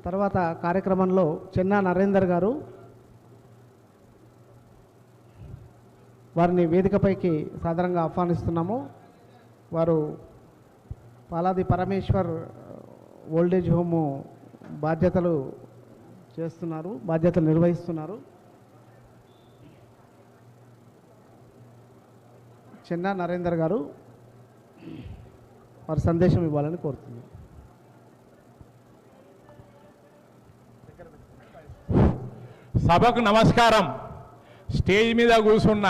తర్వాత కార్యక్రమంలో చెన్నా నరేందర్ గారు వారిని వేదికపైకి సాదరంగా ఆహ్వానిస్తున్నాము. వారు పాలాది పరమేశ్వర్ ఓల్డేజ్ హోము బాధ్యతలు నిర్వహిస్తున్నారు. చెన్నా నరేందర్ గారు వారి సందేశం ఇవ్వాలని కోరుతున్నాను. సభకు నమస్కారం. స్టేజ్ మీద కూర్చున్న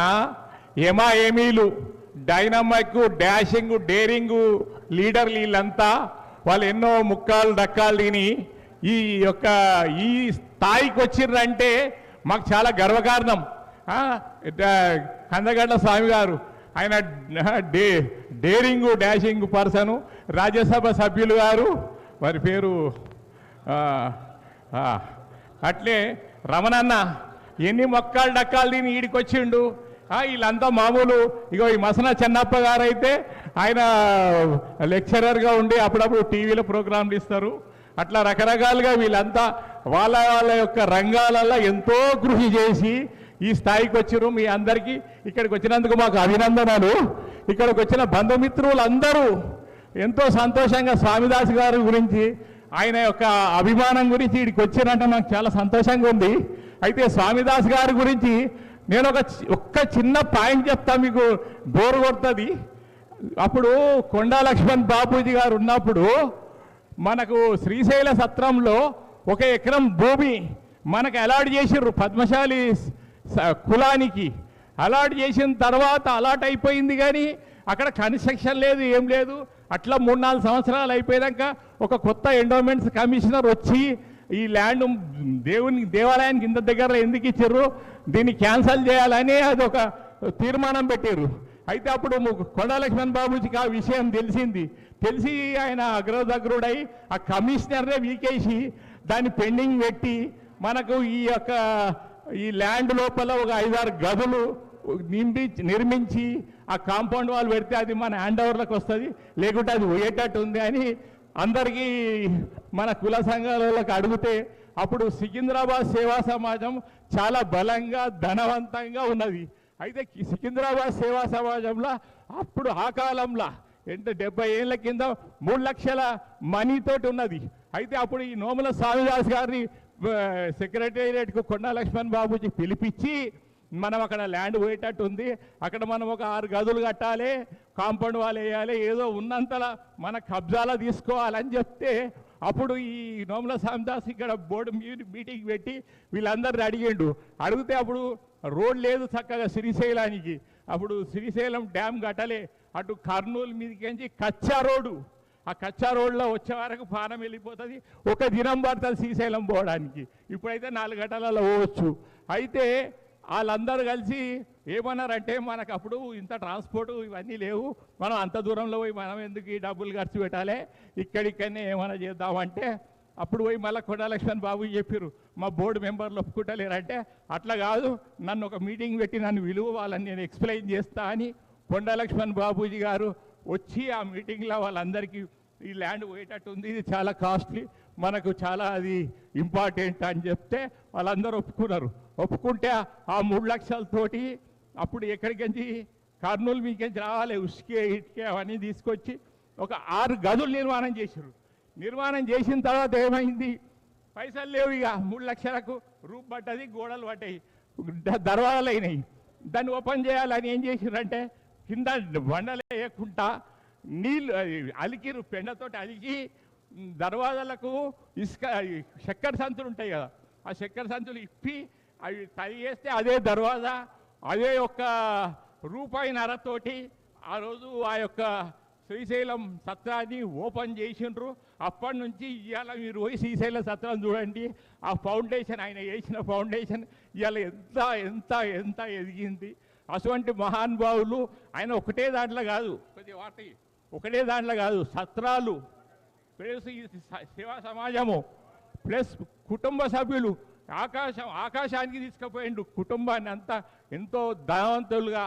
ఏమీలు డైనమిక్, డాషింగ్, డేరింగ్ లీడర్లు వీళ్ళంతా వాళ్ళు ఎన్నో ముక్కాలు డక్కాలు తిని ఈ స్థాయికి వచ్చిర్రంటే మాకు చాలా గర్వకారణం. కందగడ్డ స్వామి గారు ఆయన డేరింగ్ డాషింగ్ పర్సను. రాజ్యసభ సభ్యులు గారు వారి పేరు అట్లే రమణన్న ఎన్ని మొక్కాలు డక్కాలు తిని ఈడికి వచ్చిండు. వీళ్ళంతా మామూలు. ఇగో ఈ మసన చెన్నప్ప గారు అయితే ఆయన లెక్చరర్గా ఉండి అప్పుడప్పుడు టీవీలో ప్రోగ్రాంలు ఇస్తారు. అట్లా రకరకాలుగా వీళ్ళంతా వాళ్ళ యొక్క రంగాలలో ఎంతో కృషి చేసి ఈ స్థాయికి వచ్చారు. మీ అందరికీ ఇక్కడికి వచ్చినందుకు మాకు అభినందనలు. ఇక్కడికి వచ్చిన బంధుమిత్రులు అందరూ ఎంతో సంతోషంగా స్వామిదాస్ గారి గురించి, ఆయన యొక్క అభిమానం గురించి ఇక్కడికి వచ్చారంటే నాకు చాలా సంతోషంగా ఉంది. అయితే స్వామిదాస్ గారి గురించి నేను ఒక్క చిన్న పాయింట్ చెప్తా, మీకు బోరు కొడుతుంది. అప్పుడు కొండా లక్ష్మణ్ బాపూజీ గారు ఉన్నప్పుడు మనకు శ్రీశైల సత్రంలో 1 ఎకరం భూమి మనకు అలాట్ చేసిర్రు పద్మశాలి కులానికి. అలాట్ చేసిన తర్వాత అలాట్ అయిపోయింది, కానీ అక్కడ కన్స్ట్రక్షన్ లేదు, ఏం లేదు. అట్లా 3-4 సంవత్సరాలు అయిపోయాక ఒక కొత్త ఎండోమెంట్స్ కమిషనర్ వచ్చి ఈ ల్యాండ్ దేవాలయానికి ఇంత దగ్గర ఎందుకు ఇచ్చారు, దీన్ని క్యాన్సల్ చేయాలని అది ఒక తీర్మానం పెట్టారు. అయితే అప్పుడు కొండా లక్ష్మణ్ బాబుజీకి ఆ విషయం తెలిసి ఆయన అగ్రదగ్రుడై ఆ కమిషనర్నే వీకేసి దాన్ని పెండింగ్ పెట్టి మనకు ఈ ల్యాండ్ లోపల ఒక 5-6 గదులు నిర్మించి ఆ కాంపౌండ్ వాల్ పెడితే అది మన హ్యాండ్ ఓవర్లకు వస్తుంది, లేకుంటే అది పోయేటట్టు ఉంది అని అందరికీ మన కుల సంఘాలకు అడిగితే అప్పుడు సికింద్రాబాద్ సేవా సమాజం చాలా బలంగా ధనవంతంగా ఉన్నది. అయితే సికింద్రాబాద్ సేవా సమాజంలో అప్పుడు ఆ కాలంలో 70 ఏళ్ళ కింద 3 లక్షల మనీతోటి ఉన్నది. అయితే అప్పుడు ఈ నోముల స్వామిదాస్ గారిని సెక్రటేరియట్కు కొండా లక్ష్మణ్ బాబుజీ పిలిపించి మనం అక్కడ ల్యాండ్ పోయేటట్టు ఉంది, అక్కడ మనం ఒక 6 గదులు కట్టాలి, కాంపౌండ్ వాల్ వేయాలి, ఏదో ఉన్నంతలా మన కబ్జాలో తీసుకోవాలని చెప్తే అప్పుడు ఈ నోముల స్వామిదాస్ ఇక్కడ బోర్డు మీటింగ్ పెట్టి వీళ్ళందరినీ అడిగితే అప్పుడు రోడ్ లేదు చక్కగా శ్రీశైలానికి. అప్పుడు శ్రీశైలం డ్యామ్ కట్టలే, అటు కర్నూలు మీదకించి కచ్చా రోడ్డు, ఆ కచ్చా రోడ్లో వచ్చే వరకు పానం వెళ్ళిపోతుంది, 1 దినం పడుతుంది శ్రీశైలం పోవడానికి. ఇప్పుడైతే 4 గంటలలో పోవచ్చు. అయితే వాళ్ళందరూ కలిసి ఏమన్నారంటే మనకు అప్పుడు ఇంత ట్రాన్స్పోర్టు ఇవన్నీ లేవు, మనం అంత దూరంలో పోయి మనం ఎందుకు ఈ డబ్బులు ఖర్చు పెట్టాలి, ఇక్కడికనే ఏమైనా చేద్దామంటే అప్పుడు పోయి మళ్ళీ కొండా లక్ష్మణ్ బాబు చెప్పారు, మా బోర్డు మెంబర్లు ఒప్పుకుంటలేరంటే అట్లా కాదు, నన్ను ఒక మీటింగ్ పెట్టి నన్ను వాళ్ళని నేను ఎక్స్ప్లెయిన్ చేస్తా అని కొండా లక్ష్మణ్ బాబూజీ గారు వచ్చి ఆ మీటింగ్లో వాళ్ళందరికీ ఈ ల్యాండ్ పోయేటట్టు ఉంది, ఇది చాలా కాస్ట్లీ, మనకు చాలా అది ఇంపార్టెంట్ అని చెప్తే వాళ్ళందరూ ఒప్పుకుంటే ఆ 3 లక్షలతోటి అప్పుడు ఎక్కడికించి కర్నూలు మీకెంచి రావాలి, ఉసుకే ఇటుకే అవన్నీ తీసుకొచ్చి ఒక 6 గదులు నిర్మాణం చేసిన తర్వాత ఏమైంది, పైసలు లేవు, ఇక 3 లక్షలకు రూపు పడ్డది, గోడలు పడ్డాయి, దర్వాజాలు అయినాయి. దాన్ని ఓపెన్ చేయాలని ఏం చేసిర్రంటే కింద బండలు వేయకుండా నీళ్ళు అలికిరు, పెండతోటి అలికి దర్వాజాలకు ఇసుక చక్కెర సంచులు ఉంటాయి కదా, ఆ చక్కెర సంచులు ఇప్పి అవి తరిగేస్తే అదే దర్వాజా, అదే ₹1.5 ఆ రోజు ఆ యొక్క శ్రీశైలం సత్రాన్ని ఓపెన్ చేసిండ్రు. అప్పటి నుంచి ఇవాళ మీరు పోయి శ్రీశైల సత్రం చూడండి, ఆ ఫౌండేషన్ ఆయన వేసిన ఫౌండేషన్ ఇవాళ ఎంత ఎంత ఎంత ఎదిగింది. అటువంటి మహానుభావులు ఆయన ఒకటే దాంట్లో కాదు, సత్రాలు ప్లస్ ఈ సేవా సమాజము ప్లస్ కుటుంబ సభ్యులు ఆకాశానికి తీసుకుపోయిండు. కుటుంబాన్ని అంతా ఎంతో ధనవంతులుగా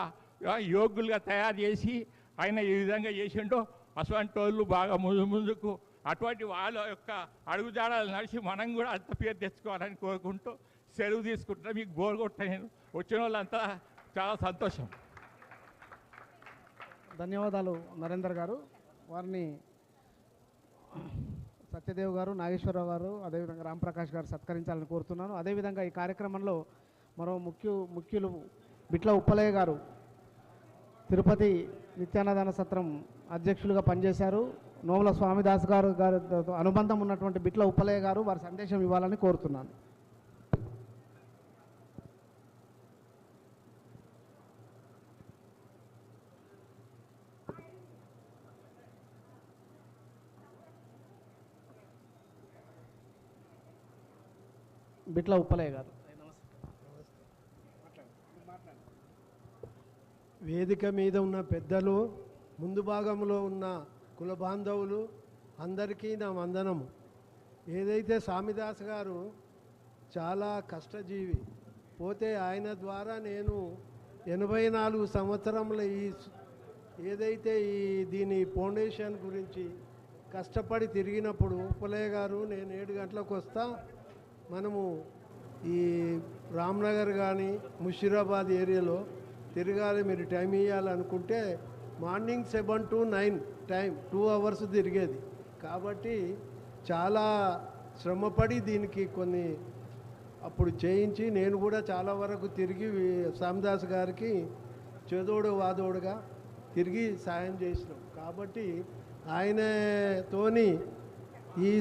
యోగ్యులుగా తయారు చేసి ఆయన ఈ విధంగా చేసిండో అటువంటి వాళ్ళు బాగా ముందుకు అటువంటి వాళ్ళ యొక్క అడుగుజాడలు నడిచి మనం కూడా అంత పేరు తెచ్చుకోవాలని కోరుకుంటూ సెలవు తీసుకుంటున్నా. మీకు బోర్ కొట్ట నేను వచ్చిన వాళ్ళంతా చాలా సంతోషం. ధన్యవాదాలు నరేందర్ గారు. వారిని సత్యదేవ్ గారు, నాగేశ్వరరావు గారు, అదేవిధంగా రాంప్రకాష్ గారు సత్కరించాలని కోరుతున్నాను. అదేవిధంగా ఈ కార్యక్రమంలో మరో ముఖ్యులు బిట్ల ఉప్పలయ్య గారు తిరుపతి నిత్యాన్నదాన సత్రం అధ్యక్షులుగా పనిచేశారు. నోముల స్వామిదాస్ గారితో అనుబంధం ఉన్నటువంటి బిట్ల ఉప్పలయ్య గారు వారి సందేశం ఇవ్వాలని కోరుతున్నాను. బిట్ల ఉప్పలయ్య గారు. వేదిక మీద ఉన్న పెద్దలు, ముందు భాగంలో ఉన్న కుల బాంధవులు అందరికీ నా వందనము. ఏదైతే స్వామిదాస్ గారు చాలా కష్టజీవి, పోతే ఆయన ద్వారా నేను 84 సంవత్సరముల ఏదైతే దీని ఫౌండేషన్ గురించి కష్టపడి తిరిగినప్పుడు ఉప్పలయ్య గారు నేను 7 గంటలకు వస్తా, మనము ఈ రామ్నగర్ కానీ ముషీరాబాద్ ఏరియాలో తిరగాలి, మీరు టైం ఇవ్వాలనుకుంటే మార్నింగ్ 7 to 9 టైం 2 hours తిరిగేది. కాబట్టి చాలా శ్రమపడి దీనికి కొన్ని అప్పుడు చేయించి నేను కూడా చాలా వరకు తిరిగి స్వామిదాస్ గారికి చేదోడు వాదోడుగా తిరిగి సాయం చేసినాం. కాబట్టి ఆయనతోని ఈ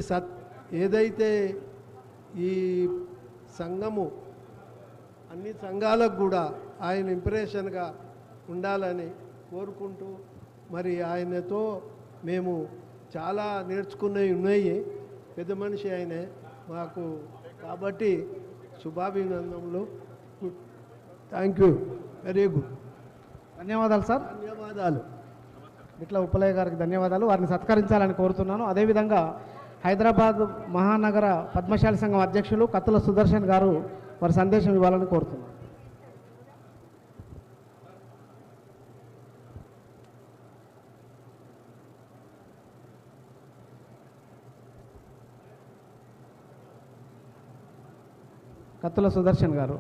ఏదైతే ఈ సంఘము అన్ని సంఘాలకు కూడా ఆయన ఇంప్రెషన్గా ఉండాలని కోరుకుంటూ, మరి ఆయనతో మేము చాలా నేర్చుకున్నవి ఉన్నాయి. పెద్ద మనిషి ఆయనే మాకు, కాబట్టి శుభాభినందనలు. Thank you, very good. ధన్యవాదాలు సార్. ధన్యవాదాలు. బిట్ల ఉప్పలయ్య గారికి ధన్యవాదాలు. వారిని సత్కరించాలని కోరుతున్నాను. అదేవిధంగా హైదరాబాద్ మహానగర పద్మశాలి సంఘం అధ్యక్షులు కత్తుల సుదర్శన్ గారు వారి సందేశం ఇవ్వాలని కోరుతున్నాను. కత్తుల సుదర్శన్ గారు.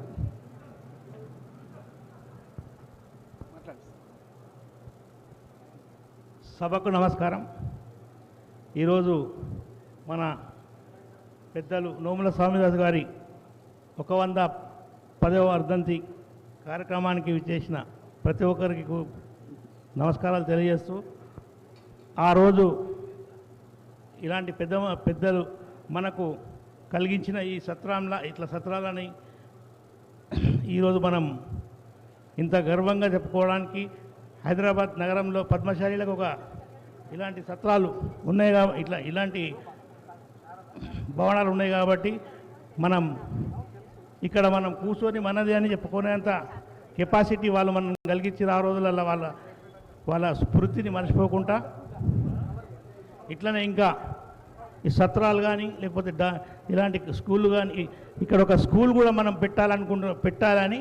సభకు నమస్కారం. ఈరోజు మన పెద్దలు నోముల స్వామిదాస్ గారి 110వ వర్ధంతి కార్యక్రమానికి విచ్చేసిన ప్రతి ఒక్కరికి నమస్కారాలు తెలియజేస్తూ, ఆ రోజు ఇలాంటి పెద్దలు మనకు కలిగించిన ఈ సత్రాలని ఈరోజు మనం ఇంత గర్వంగా చెప్పుకోవడానికి, హైదరాబాద్ నగరంలో పద్మశాలీలకు ఇలాంటి సత్రాలు ఉన్నాయి ఇలాంటి భవనాలు ఉన్నాయి కాబట్టి ఇక్కడ మనం కూర్చొని మనది అని చెప్పుకునేంత కెపాసిటీ వాళ్ళు మనం కలిగించిన ఆ రోజులలో వాళ్ళ స్ఫూర్తిని మర్చిపోకుండా ఇట్లనే ఇంకా ఈ సత్రాలు కానీ లేకపోతే ఇలాంటి స్కూళ్ళు కానీ, ఇక్కడ ఒక స్కూల్ కూడా మనం పెట్టాలని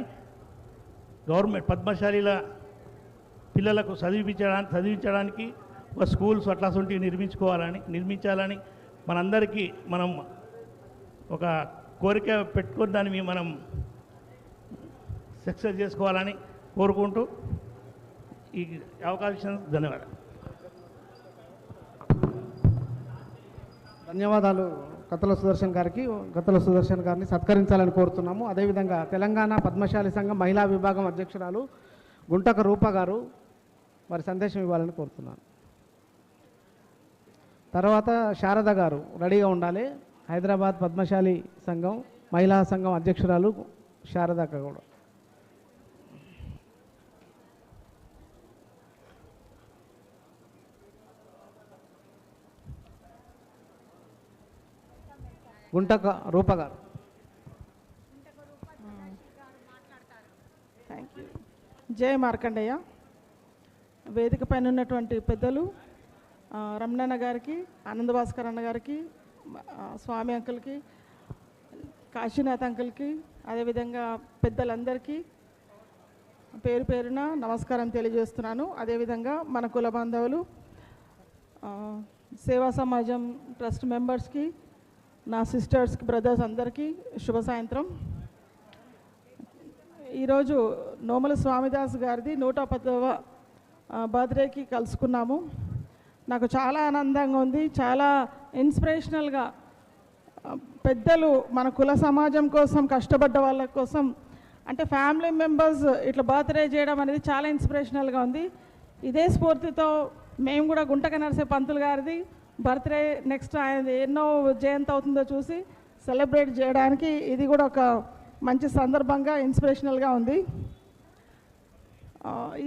గవర్నమెంట్ పద్మశాలీల పిల్లలకు చదివించడానికి ఒక స్కూల్స్ అట్లాంటివి నిర్మించాలని మనందరికీ మనం ఒక కోరిక పెట్టుకొని దాన్ని మనం సక్సెస్ చేసుకోవాలని కోరుకుంటూ ఈ అవకాశం ధన్యవాదాలు. ధన్యవాదాలు కత్తుల సుదర్శన్ గారిని సత్కరించాలని కోరుతున్నాము. అదేవిధంగా తెలంగాణ పద్మశాలి సంఘం మహిళా విభాగం అధ్యక్షురాలు గుంటక రూప గారు వారి సందేశం ఇవ్వాలని కోరుతున్నాను. తర్వాత శారద గారు రెడీగా ఉండాలి. హైదరాబాద్ పద్మశాలి సంఘం మహిళా సంఘం అధ్యక్షురాలు శారద కూడా. గుంటక రూప గారు. Thank you. జయ మార్కండయ్య. వేదిక పైన ఉన్నటువంటి పెద్దలు రమణన్న గారికి, ఆనందభాస్కర్ అన్న గారికి, స్వామి అంకుల్కి, కాశీనాథ్ అంకుల్కి, అదేవిధంగా పెద్దలందరికీ పేరు పేరున నమస్కారం తెలియజేస్తున్నాను. అదేవిధంగా మన కుల బాంధవులు సేవా సమాజం ట్రస్ట్ మెంబర్స్కి, నా సిస్టర్స్కి, బ్రదర్స్ అందరికీ శుభ సాయంత్రం. ఈరోజు నోముల స్వామిదాస్ గారిది 110వ బర్త్డేకి కలుసుకున్నాము. నాకు చాలా ఆనందంగా ఉంది, చాలా ఇన్స్పిరేషనల్గా. పెద్దలు మన కుల సమాజం కోసం కష్టపడ్డ వాళ్ళ కోసం అంటే ఫ్యామిలీ మెంబర్స్ ఇట్లా బర్త్డే చేయడం అనేది చాలా ఇన్స్పిరేషనల్గా ఉంది. ఇదే స్ఫూర్తితో మేము కూడా గుంటక నరసే పంతులు గారిది బర్త్డే నెక్స్ట్ ఆయన ఎన్నో జయంతి అవుతుందో చూసి సెలబ్రేట్ చేయడానికి ఇది కూడా ఒక మంచి సందర్భంగా ఇన్స్పిరేషనల్గా ఉంది.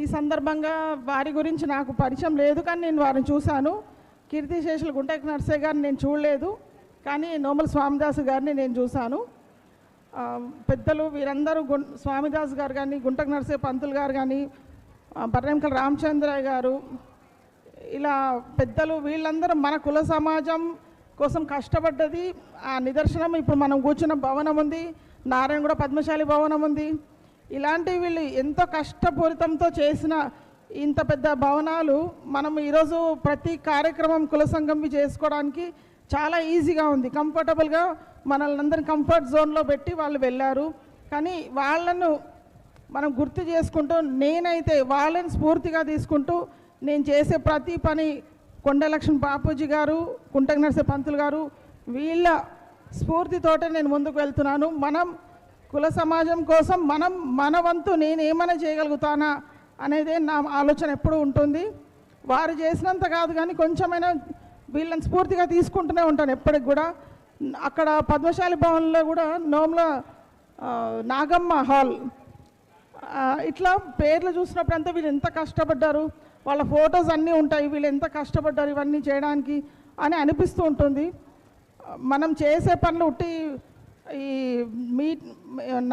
ఈ సందర్భంగా వారి గురించి నాకు పరిచయం లేదు, కానీ నేను వారిని చూశాను. కీర్తిశేషులు గుంటక నరసే గారిని నేను చూడలేదు, కానీ నోముల స్వామిదాస్ గారిని నేను చూశాను. పెద్దలు వీరందరూ స్వామిదాస్ గారు కానీ, గుంటక నరసే పంతులు గారు కానీ, బర్రెంకల రామచంద్రయ్య గారు, ఇలా పెద్దలు వీళ్ళందరూ మన కుల సమాజం కోసం కష్టపడ్డది ఆ నిదర్శనం. ఇప్పుడు మనం కూర్చున్న భవనం ఉంది, నారాయణగూడ పద్మశాలి భవనం ఉంది. ఇలాంటి వీళ్ళు ఎంతో కష్టపూరితంతో చేసిన ఇంత పెద్ద భవనాలు మనం ఈరోజు ప్రతి కార్యక్రమం కుల సంఘంవి చేసుకోవడానికి చాలా ఈజీగా ఉంది. కంఫర్టబుల్గా మనల్ని అందరినీ కంఫర్ట్ జోన్లో పెట్టి వాళ్ళు వెళ్ళారు. కానీ వాళ్ళను మనం గుర్తు చేసుకుంటూ, నేనైతే వాళ్ళని స్ఫూర్తిగా తీసుకుంటూ నేను చేసే ప్రతి పని కొండలక్ష్మణ్ బాపూజీ గారు, గుంటక నరసే పంతులు గారు వీళ్ళ స్ఫూర్తితోటే నేను ముందుకు వెళ్తున్నాను. మనం కుల సమాజం కోసం మన వంతు నేను ఏమైనా చేయగలుగుతానా అనేదే నా ఆలోచన ఎప్పుడూ ఉంటుంది. వారు చేసినంత కాదు కానీ కొంచెమైనా వీళ్ళని స్ఫూర్తిగా తీసుకుంటూనే ఉంటాను ఎప్పటికి కూడా. అక్కడ పద్మశాలి భవన్లో కూడా నోముల నాగమ్మ హాల్ ఇట్లా పేర్లు చూసినప్పుడంతా వీళ్ళు ఎంత కష్టపడ్డారు, వాళ్ళ ఫొటోస్ అన్నీ ఉంటాయి, వీళ్ళు ఎంత కష్టపడ్డారు ఇవన్నీ చేయడానికి అని అనిపిస్తూ ఉంటుంది. మనం చేసే పనులు ఉట్టి ఈ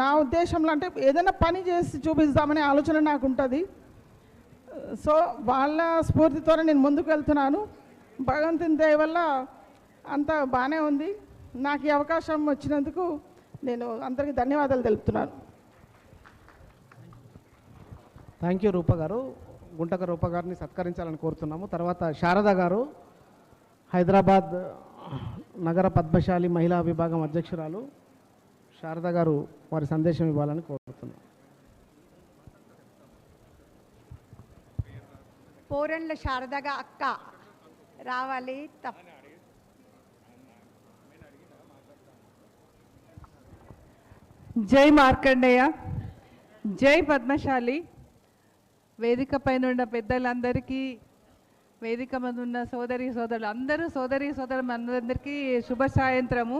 నా ఉద్దేశంలో అంటే ఏదైనా పని చేసి చూపిస్తామనే ఆలోచన నాకు ఉంటుంది. సో వాళ్ళ స్ఫూర్తితోనే నేను ముందుకు వెళ్తున్నాను. భగవంతుని దయ వల్ల అంతా బాగానే ఉంది. నాకు ఈ అవకాశం వచ్చినందుకు నేను అందరికీ ధన్యవాదాలు తెలుపుతున్నాను. థ్యాంక్ యూ రూప గారు. గుంటక రూప గారిని సత్కరించాలని కోరుతున్నాము. తర్వాత శారద గారు, హైదరాబాద్ నగర పద్మశాలి మహిళా విభాగం అధ్యక్షురాలు శారద గారు వారి సందేశం ఇవ్వాలని కోరుతున్నాం. పోరండ్ల శారదగా అక్క రావాలి. జై మార్కండేయ, జై పద్మశాలి. వేదిక పైన ఉన్న పెద్దలందరికీ, వేదిక మీద ఉన్న సోదరి సోదరులు అందరూ, సోదరి సోదరు అందరికీ శుభ సాయంత్రము.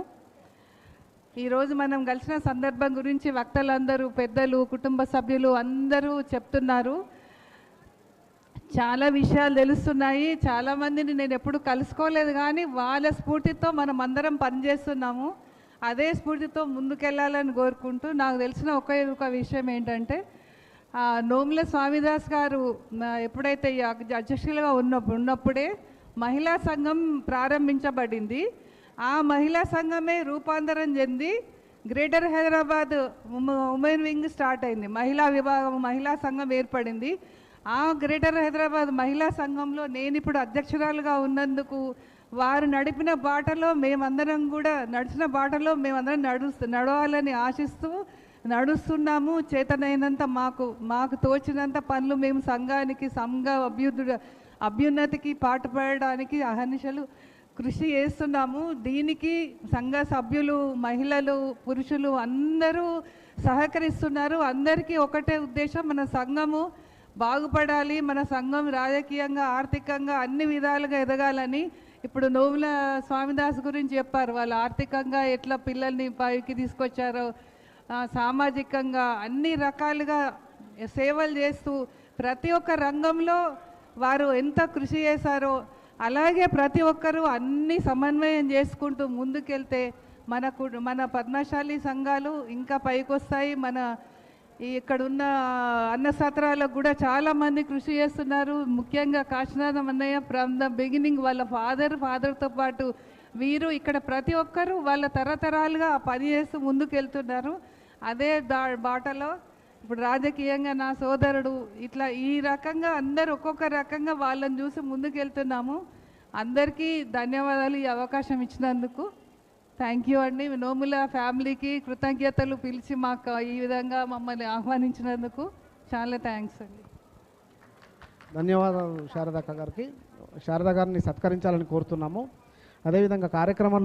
ఈరోజు మనం కలిసిన సందర్భం గురించి వక్తలందరూ, పెద్దలు, కుటుంబ సభ్యులు అందరూ చెప్తున్నారు. చాలా విషయాలు తెలుస్తున్నాయి. చాలామందిని నేను ఎప్పుడు కలుసుకోలేదు, కానీ వాళ్ళ స్ఫూర్తితో మనం అందరం పనిచేస్తున్నాము. అదే స్ఫూర్తితో ముందుకెళ్ళాలని కోరుకుంటూ, నాకు తెలిసిన ఒక విషయం ఏంటంటే, నోముల స్వామిదాస్ గారు ఎప్పుడైతే అధ్యక్షులుగా ఉన్నప్పుడే మహిళా సంఘం ప్రారంభించబడింది. ఆ మహిళా సంఘమే రూపాంతరం చెంది greater Hyderabad women wing start అయింది. మహిళా విభాగం, మహిళా సంఘం ఏర్పడింది. ఆ గ్రేటర్ హైదరాబాద్ మహిళా సంఘంలో నేను ఇప్పుడు అధ్యక్షురాలుగా ఉన్నందుకు, వారు నడిపిన బాటలో మేమందరం కూడా, నడిచిన బాటలో మేమందరం నడవాలని ఆశిస్తూ నడుస్తున్నాము. చేతనైనంత మాకు తోచినంత పనులు మేము సంఘానికి, సంఘ అభ్యున్నతికి పాటుపడడానికి అహర్నిశలు కృషి చేస్తున్నాము. దీనికి సంఘ సభ్యులు, మహిళలు, పురుషులు అందరూ సహకరిస్తున్నారు. అందరికీ ఒకటే ఉద్దేశం, మన సంఘము బాగుపడాలి, మన సంఘం రాజకీయంగా, ఆర్థికంగా అన్ని విధాలుగా ఎదగాలని. ఇప్పుడు నోముల స్వామిదాస్ గురించి చెప్పారు, వాళ్ళు ఆర్థికంగా ఎట్లా పిల్లల్ని పైకి తీసుకొచ్చారో, సామాజికంగా అన్ని రకాలుగా సేవలు చేస్తూ ప్రతి ఒక్క రంగంలో వారు ఎంత కృషి చేశారో, అలాగే ప్రతి ఒక్కరూ అన్ని సమన్వయం చేసుకుంటూ ముందుకెళ్తే మన పద్మశాలి సంఘాలు ఇంకా పైకొస్తాయి. ఇక్కడున్న అన్న సత్రాలకు కూడా చాలామంది కృషి చేస్తున్నారు. ముఖ్యంగా కాశీనాథం అన్నయ్య ఫ్రమ్ ద బిగినింగ్ వాళ్ళ ఫాదర్తో పాటు వీరు ఇక్కడ ప్రతి ఒక్కరూ వాళ్ళ తరతరాలుగా పని చేస్తూ ముందుకెళ్తున్నారు. అదే బాటలో ఇప్పుడు రాజకీయంగా నా సోదరుడు ఇట్లా ఈ రకంగా అందరు ఒక్కొక్క రకంగా వాళ్ళని చూసి ముందుకెళ్తున్నాము. అందరికీ ధన్యవాదాలు ఈ అవకాశం ఇచ్చినందుకు. థ్యాంక్ యూ అండి. నోముల ఫ్యామిలీకి కృతజ్ఞతలు, పిలిచి మాకు ఈ విధంగా మమ్మల్ని ఆహ్వానించినందుకు చాలా థ్యాంక్స్ అండి. ధన్యవాదాలు శారదక్క గారికి. శారద గారిని సత్కరించాలని కోరుతున్నాము. అదేవిధంగా కార్యక్రమంలో